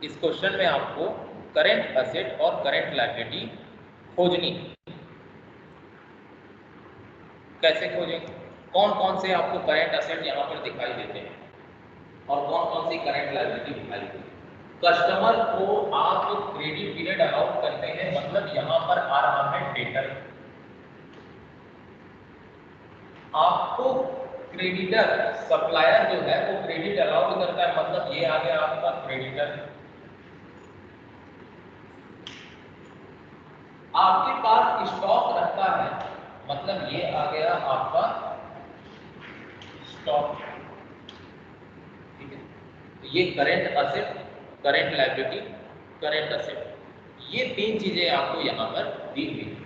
इस क्वेश्चन में आपको करंट असेट और करंट लायबिलिटी खोजनी। कैसे खोजें? कौन कौन से आपको करंट असेट यहाँ पर दिखाई देते हैं और कौन कौन सी करंट लायबिलिटी दिखाई देती है? कस्टमर को आप क्रेडिट पीरियड अलाउट करते हैं, मतलब यहाँ पर आ रहा है डेटर। आपको क्रेडिटर सप्लायर जो है वो क्रेडिट अलाउड करता है, मतलब ये आ गया आपका क्रेडिटर। आपके पास स्टॉक रखता है, मतलब ये आ गया आपका स्टॉक। ठीक है, तो ये current asset, current liability, current asset, ये तीन चीजें आपको यहाँ पर दी हुई है।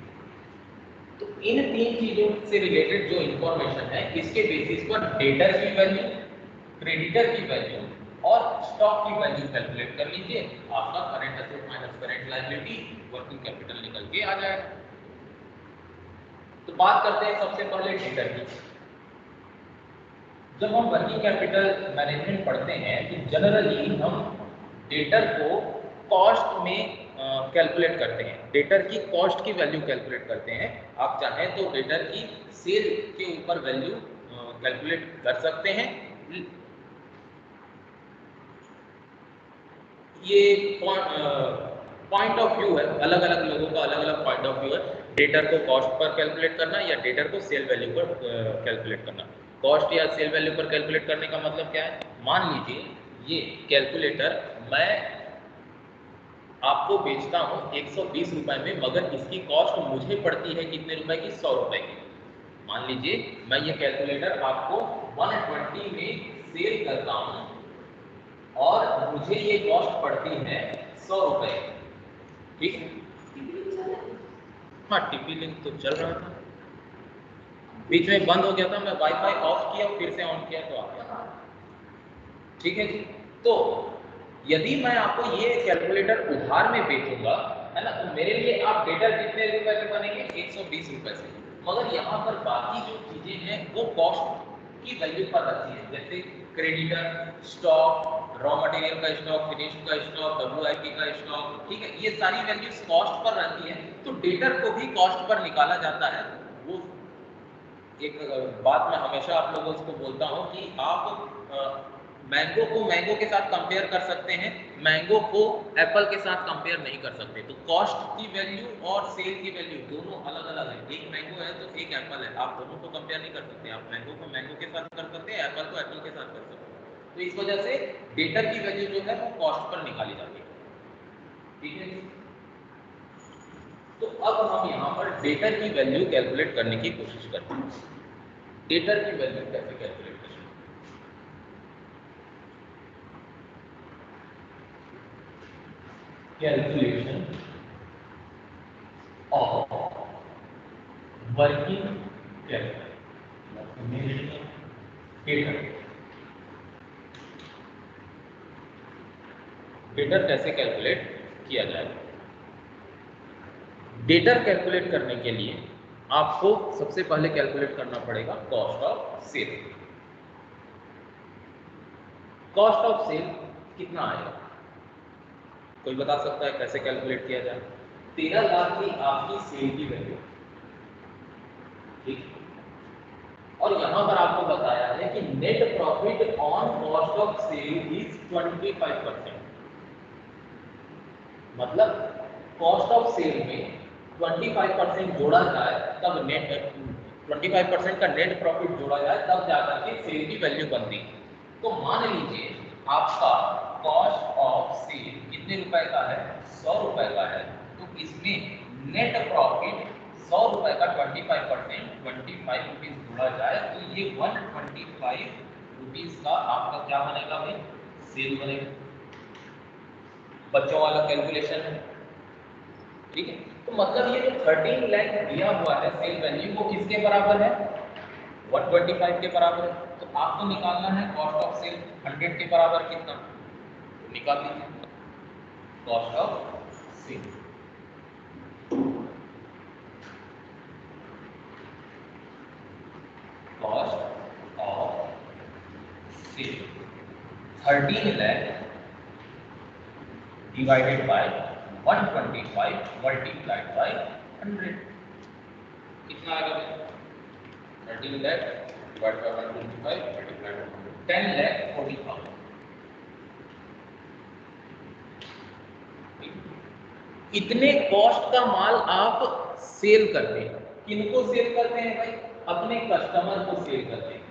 तो इन तीन चीजों से रिलेटेड जो इंफॉर्मेशन है, इसके बेसिस पर डेटर की वैल्यू, क्रेडिटर की वैल्यू और स्टॉक की वैल्यू कैलकुलेट कर लीजिए। आपका current asset minus current liability, working capital निकल के आ जाएगा। तो बात करते हैं सबसे पहले डेटर की। जब हम वर्किंग कैपिटल मैनेजमेंट पढ़ते हैं तो जनरली हम डेटर को कॉस्ट में कैलकुलेट करते हैं, डेटर की कॉस्ट की वैल्यू कैलकुलेट करते हैं। आप चाहें तो डेटर की सेल के ऊपर वैल्यू कैलकुलेट कर सकते हैं। ये पॉइंट ऑफ व्यू है, अलग अलग लोगों का अलग अलग पॉइंट ऑफ व्यू है, डेटर को कॉस्ट पर कैलकुलेट करना या डेटर को सेल वैल्यू पर कैलकुलेट करना। कॉस्ट या सेल वैल्यू पर कैलकुलेट करने का मतलब क्या है? मान लीजिए ये कैलकुलेटर मैं आपको बेचता हूँ 120 रुपए में, मगर इसकी कॉस्ट मुझे पड़ती है कितने रुपए की? 100 रुपए की। मान लीजिए मैं ये कैलकुलेटर आपको 120 में सेल करता हूँ और मुझे ये कॉस्ट पड़ती है 100 रुपए। ठीक है, हाँ टीपी लिंक तो चल रहा था, बीच में बंद हो गया था, मैं वाईफाई ऑफ किया फिर से ऑन किया तो आ गया। ठीक है जी। तो यदि मैं आपको ये कैलकुलेटर उधार में बेचूंगा, है ना, तो मेरे लिए आप डेटर कितने रुपए से बनेंगे? 120 रुपए से। मगर यहाँ पर बाकी जो चीजें हैं वो कॉस्ट की वैल्यू पर रखती है, जैसे क्रेडिटर, स्टॉक, रॉ मटेरियल का स्टॉक, फिनिश का स्टॉक, WIP का स्टॉक। ठीक है, ये सारी वैल्यूज कॉस्ट पर रहती है। तो डेटर को भी कॉस्ट पर निकाला जाता है। वो एक बात मैं हमेशा आप लोगों को बोलता हूँ कि आप मैंगो को मैंगो के साथ कंपेयर कर सकते हैं, मैंगो को एप्पल के साथ कंपेयर नहीं कर सकते। तो कॉस्ट की वैल्यू और सेल की वैल्यू दोनों अलग अलग है। एक मैंगो है तो एक एप्पल है, आप दोनों को कंपेयर नहीं कर सकते। आप मैंगो को मैंगो के साथ कर सकते हैं, एप्पल को एप्पल के साथ कर सकते हैं। तो इस वजह से डेटर की वैल्यू जो है वो कॉस्ट पर निकाली जाती है। ठीक है, तो अब हम यहाँ पर डेटर की वैल्यू कैलकुलेट करने की कोशिश करते हैं। डेटर की वैल्यू कैसे कैलकुलेट करें? Calculation of working capital, debtor. Debtor कैसे कैलकुलेट किया जाए? डेटर कैलकुलेट करने के लिए आपको सबसे पहले कैलकुलेट करना पड़ेगा cost of sale. Cost of sale कितना आएगा? कोई बता सकता है कैसे कैलकुलेट किया जाए? 13 लाख की आपकी सेल की वैल्यू। ठीक, और यहां पर आपको बताया है कि net profit on cost of sale is 25%। मतलब कॉस्ट ऑफ सेल में 25% जोड़ा जाए तब नेट 25% का नेट प्रॉफिट जोड़ा जाए तब जाकर के सेल की वैल्यू बनती है। तो मान लीजिए आपका कॉस्ट ऑफ सेल कितने रुपए का है? 100 रुपए का है। तो इसमें नेट प्रॉफिट 100 रुपए का 25%, 25 रुपीज जोड़ा जाए तो ये 125 रुपीज का आपका क्या बनेगा भाई? सेल बनेगा। बच्चों वाला कैलकुलेशन है। ठीक है, तो मतलब ये जो 13 लाख दिया हुआ है सेल वैल्यू वो किसके बराबर है? 125 के बराबर है। तो आपको निकालना है कॉस्ट ऑफ सेल 100 के बराबर कितना, तो निकाल दीजिए cost of sale. Cost of sale 13 lakh divided by 125 multiplied by 100। कितना आएगा? 13 lakh divide by 125 multiplied by 100, 10,40,000। इतने कॉस्ट का माल आप सेल करते हैं। किनको सेल करते हैं भाई? अपने कस्टमर को सेल करते हैं।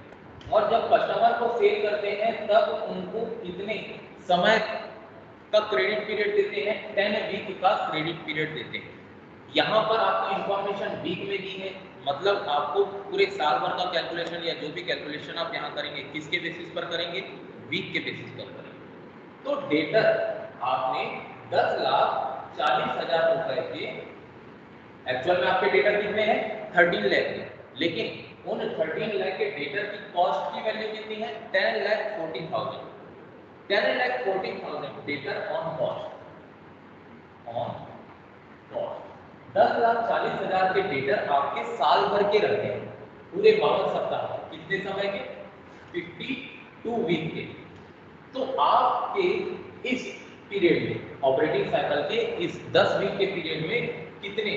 और जब कस्टमर को सेल करते हैं तब उनको कितने समय का क्रेडिट पीरियड देते हैं? 10 वीक का क्रेडिट पीरियड देते हैं। यहाँ पर आपको इंफॉर्मेशन वीक में दी है, मतलब आपको पूरे साल भर का कैलकुलेशन या जो भी कैलकुलेशन आप यहाँ करेंगे किसके बेसिस पर करेंगे? वीक के बेसिस पर करेंगे। तो डेटर आपने 10,40,000 रुपए के, एक्चुअल में आपके डेटर कितने हैं? 13 लाख के, लेकिन उन 13 लाख के डेटर की कॉस्ट की वैल्यू कितनी है? 10,40,000। 10,40,000 debtor on cost, on cost. 10,40,000 के डेटर आपके साल भर के रहते हैं, पूरे 52 सप्ताह। कितने समय के? 52 वीक के। तो आपके इस पीरियड में, ऑपरेटिंग साइकिल के इस 10 वीक के पीरियड में कितने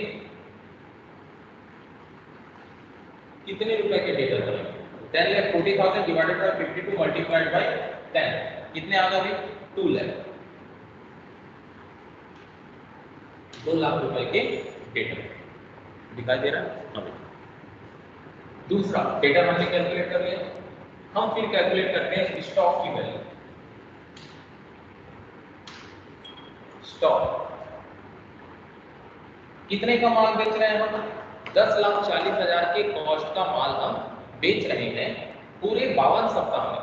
रुपए के डेटर बनेंगे? 10,40,000 डिवाइडेड बाय 52 मल्टीप्लाइड बाय 10, कितने आ गए? 2 लाख। 2 लाख रुपए के डेटर दिखाई दे रहा है अभी। दूसरा डेटर हमने कैलकुलेट कर लिया, हम फिर कैलकुलेट करते हैं स्टॉक की वैल्यू। स्टॉक कितने का माल बेच रहे हैं हम? 10,40,000 के कॉस्ट का माल हम बेच रहे हैं पूरे 52 सप्ताह में।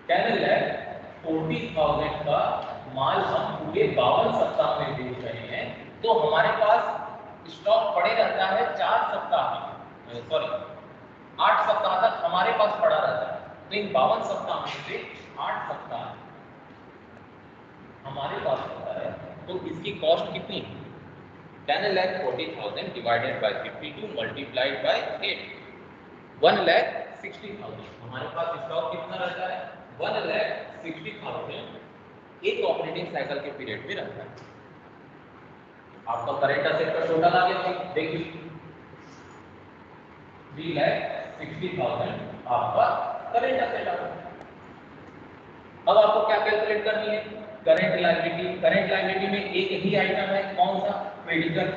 10,40,000 का माल हम पूरे 52 सप्ताह में बेच रहे हैं, तो हमारे पास स्टॉक पड़े रहता है 4 सप्ताह में, सॉरी 8 सप्ताह तक हमारे पास पड़ा रहता है। तो इन 52 सप्ताह में से 8 सप्ताह हमारे पास होता है, तो इसकी कॉस्ट कितनी? 10,40,000 डिवाइडेड बाय 52 मल्टीप्लाइड बाय 8, 1,60,000। हमारे पास स्टॉक कितना रहता है? 1,60,000 एक ऑपरेटिंग साइकिल के पीरियड में रहता है। आपका करेंट असेट का टोटल आ गया, देखिए 3,60,000 आपका करेंट असेट आ गया। अब आपको क्या कैलकुलेट करनी है? Current liability. करेंट लायबिलिटी में एक ही आइटम है, कौन सा? क्रेडिटर।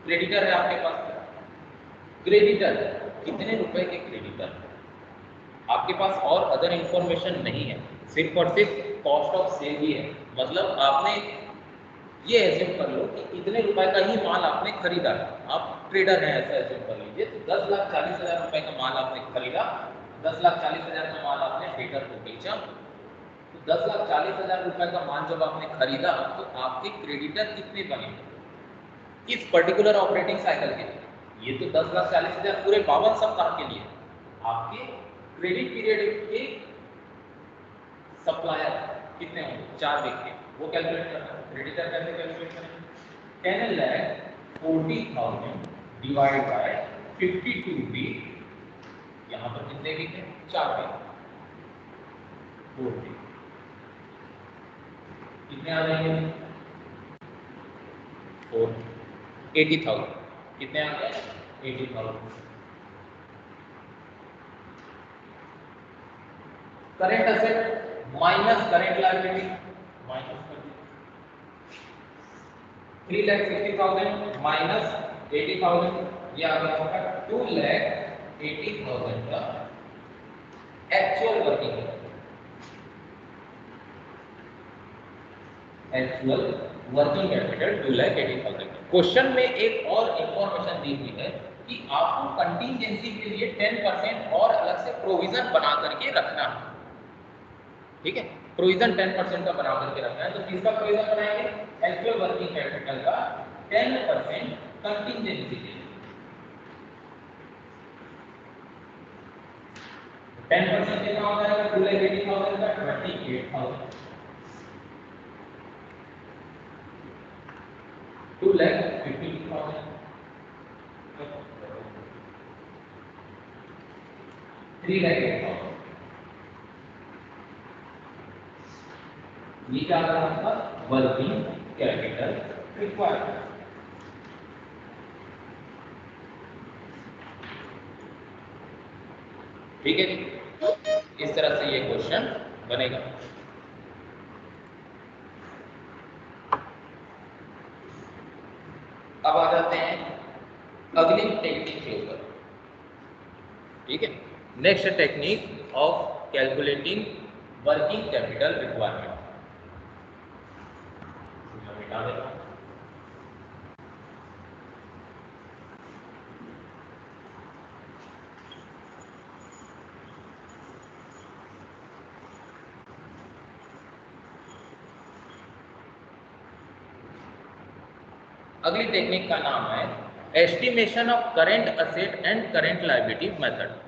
क्रेडिटर है आपके पास। क्रेडिटर कितने रुपए के क्रेडिटर? आपके पास और अदर इंफॉर्मेशन नहीं है, सिर्फ और सिर्फ कॉस्ट ऑफ सेल ही है। मतलब आपने ये एज्यूम कर लो कि इतने रुपए का ही माल आपने खरीदा, आप ट्रेडर हैं ऐसा एज्यूम कर लीजिए। तो 10,40,000 रुपए का माल आपने खरीदा, 10,40,000 का माल आपने डेटर को बेचा। तो 10,40,000 रुपए का माल जब आपने खरीदा तो आपके क्रेडिटर कितने बने इस पर्टिकुलर ऑपरेटिंग साइकिल के लिए? ये तो 10,40,000 पूरे 52 सप्ताह के लिए। आपके क्रेडिट पीरियड के सप्लायर कितने होंगे? 4 वीक के, वो कैलकुलेट करना है। क्रेडिटर कैसे कैलकुलेट करेंगे? 10,40,000 डिवाइड बाय 52 वीक, यहाँ पर कितने वीक है? 4 वीक, 4 वीक, कितने आ जाएंगे? 80,000। कितने आ गए? 80,000। Current asset minus current liability, minus कर दीजिए। 3,60,000 माइनस 80,000, ये आ गया आपका 2,80,000 का actual working capital. Actual working capital 2,80,000। Question में एक और इंफॉर्मेशन दी हुई है कि आपको कंटीजेंसी के लिए 10% और अलग से प्रोविजन बना करके रखना है। ठीक है, प्रोविजन 10% का बना करके रखना है। तो किसका प्रोविजन बनाएंगे? एक्चुअल वर्किंग कैपिटल का 10% कंटीजेंसी के लिए। 10% कितना हो जाएगा? 2,80,000 का 28,000, 2,50,000, 3,08,000। ये क्या आ रहा है आपका वर्किंग कैपिटल रिक्वायरमेंट। ठीक है जी, इस तरह से ये क्वेश्चन बनेगा। अब आ जाते हैं अगली टेक्निक के ऊपर। ठीक है, next technique of calculating working capital requirement. मिटा देता हूं। अगली टेक्निक का नाम है estimation of current asset and current liability method.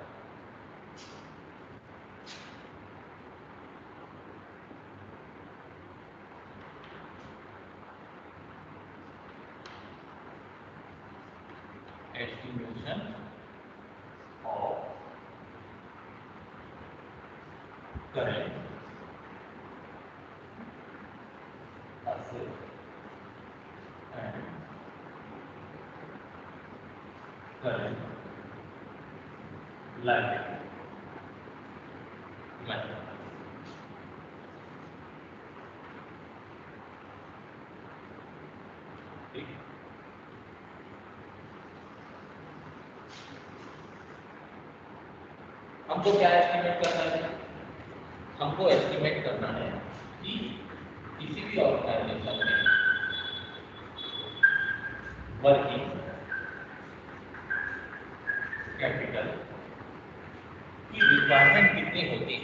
Estimation of current asset and current liability method. ठीक है, हमको क्या एस्टिमेट करना है? हमको एस्टिमेट करना है कि किसी भी ऑर्गेनाइजेशन में वर्किंग कैपिटल की रिक्वायरमेंट कितनी होती है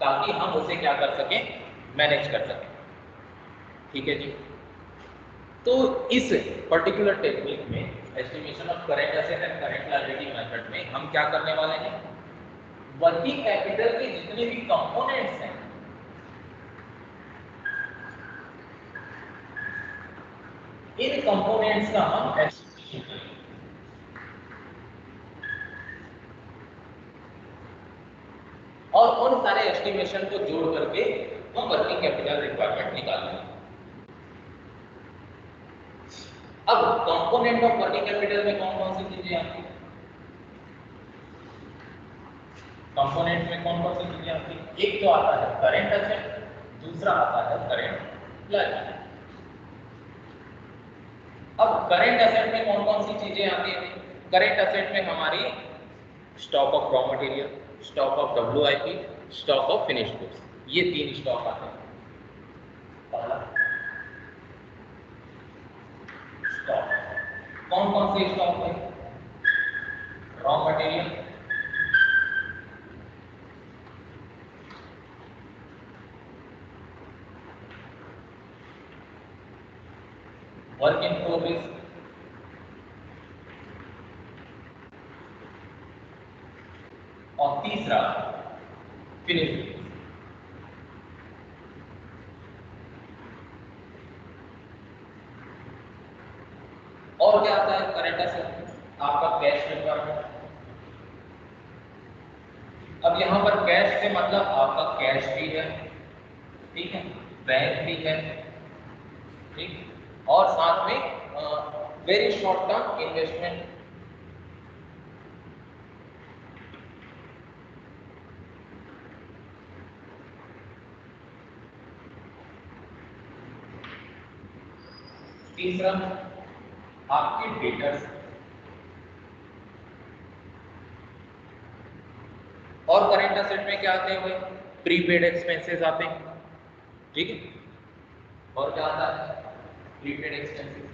ताकि हम उसे क्या कर सकें, मैनेज कर सकें। ठीक है जी, तो इस पर्टिकुलर टेक्निक में estimation of current asset and current liability method में हम क्या करने वाले हैं, वर्किंग कैपिटल के जितने भी कंपोनेंट्स हैं इन कंपोनेंट्स का हम एस्टिमेशन करेंगे और उन सारे एस्टिमेशन को जोड़ करके हम वर्किंग कैपिटल रिक्वायरमेंट निकालेंगे। अब कंपोनेंट ऑफ वर्किंग कैपिटल में कौन कौन सी चीजें आती है? कंपोनेंट में कौन कौन सी चीजें आती है? एक तो आता है करेंट एसेट, दूसरा आता है करेंट लायबिलिटी। अब करेंट एसेट में कौन कौन सी चीजें आती है? करेंट एसेट में हमारी stock of raw material, stock of WIP, stock of finished goods, ये 3 स्टॉक आते हैं। पहला स्टॉक, कौन कौन से स्टॉक है? Raw material, work in progress और तीसरा फिनिश्ड गुड्स। और क्या आता है करेंट एसेट? आपका कैश रिक्वायरमेंट। अब यहां पर कैश से मतलब आपका कैश भी है, ठीक है, बैंक भी है, ठीक, और साथ में वेरी शॉर्ट टर्म इन्वेस्टमेंट। तीसरा आपके डेटर्स और करेंट एसेट में क्या आते हुए? प्रीपेड एक्सपेंसेस आते हैं, ठीक है, और क्या आता है? Prepaid expenses.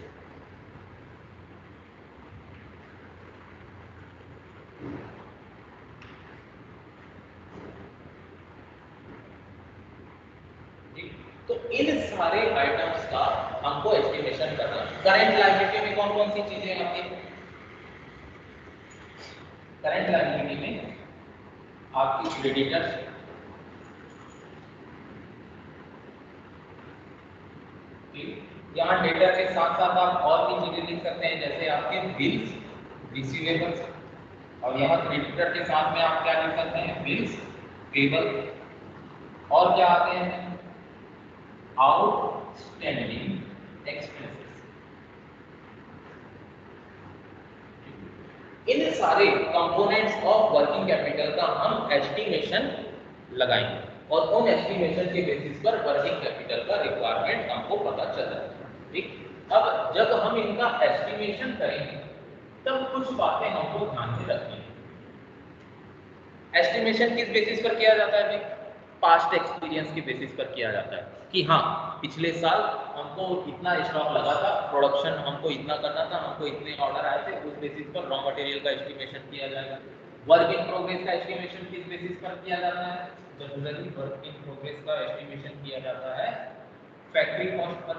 तो इन सारे आइटम्स का हमको एस्टिमेशन करना है। करंट लायबिलिटी में कौन कौन सी चीजें आती है? करंट लायबिलिटी में आपकी क्रेडिटर्स, यहाँ डेटर के साथ साथ आप और भी चीजें लिख सकते हैं, जैसे आपके बिल्स, रिसीवेबल्स, और यहाँ क्रेडिटर के साथ में आप क्या लिख सकते हैं? बिल्स, पेबल, और क्या आते हैं? Outstanding expenses. इन सारे कंपोनेंट्स ऑफ वर्किंग कैपिटल का हम एस्टिमेशन लगाएंगे और उन एस्टिमेशन के बेसिस पर वर्किंग कैपिटल का रिक्वायरमेंट हमको पता चल जाएगा। ठीक, अब जब हम इनका एस्टिमेशन करेंगे तब कुछ बातें हमको ध्यान में रखनी है। एस्टिमेशन किस बेसिस पर किया जाता है भाई? पास्ट एक्सपीरियंस के बेसिस पर किया जाता है कि हाँ, पिछले साल हमको इतना स्टॉक लगा था, प्रोडक्शन हमको इतना करना था, हमको इतने ऑर्डर आए थे, उस बेसिस पर रॉ मटेरियल का एस्टिमेशन किया जाएगा। वर्क इन प्रोग्रेस का एस्टिमेशन किस बेसिस पर किया जाता है? जनरली वर्क इन प्रोग्रेस का एस्टिमेशन किया जाता है फैक्ट्री कॉस्ट पर।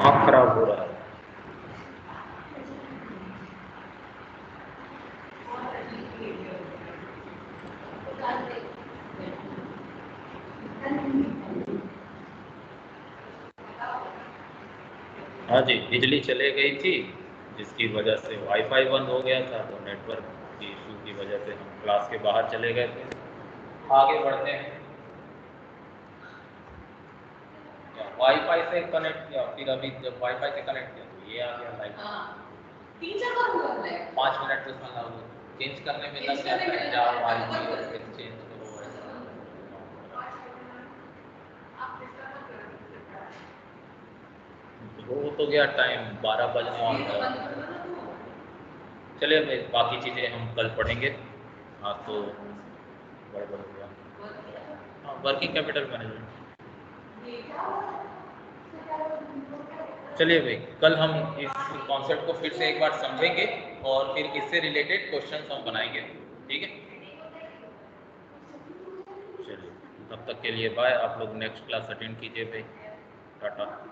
आँख खराब हो रहा है। हाँ जी, बिजली चले गई थी जिसकी वजह से वाईफाई बंद हो गया था, तो नेटवर्क की इशू की वजह से हम क्लास के बाहर चले गए थे। आगे बढ़ते हैं। वाईफाई से कनेक्ट किया, फिर अभी जब वाईफाई से कनेक्ट किया तो ये आ गया लाइट। 5 मिनट तो इसमें लग चेंज करने में लग जाता है, जाओ वाईफाई और फिर चेंज करो ऐसा। हो तो गया टाइम, 12 बजने वाला है। चलिए भाई, बाकी चीज़ें हम कल पढ़ेंगे। हाँ तो गड़बड़ हो गया। हाँ, वर्किंग कैपिटल मैनेजमेंट। चलिए भाई, कल हम इस कॉन्सेप्ट को फिर से एक बार समझेंगे और फिर इससे रिलेटेड क्वेश्चंस हम बनाएंगे। ठीक है, चलिए तब तक के लिए बाय। आप लोग नेक्स्ट क्लास अटेंड कीजिए भाई। टाटा।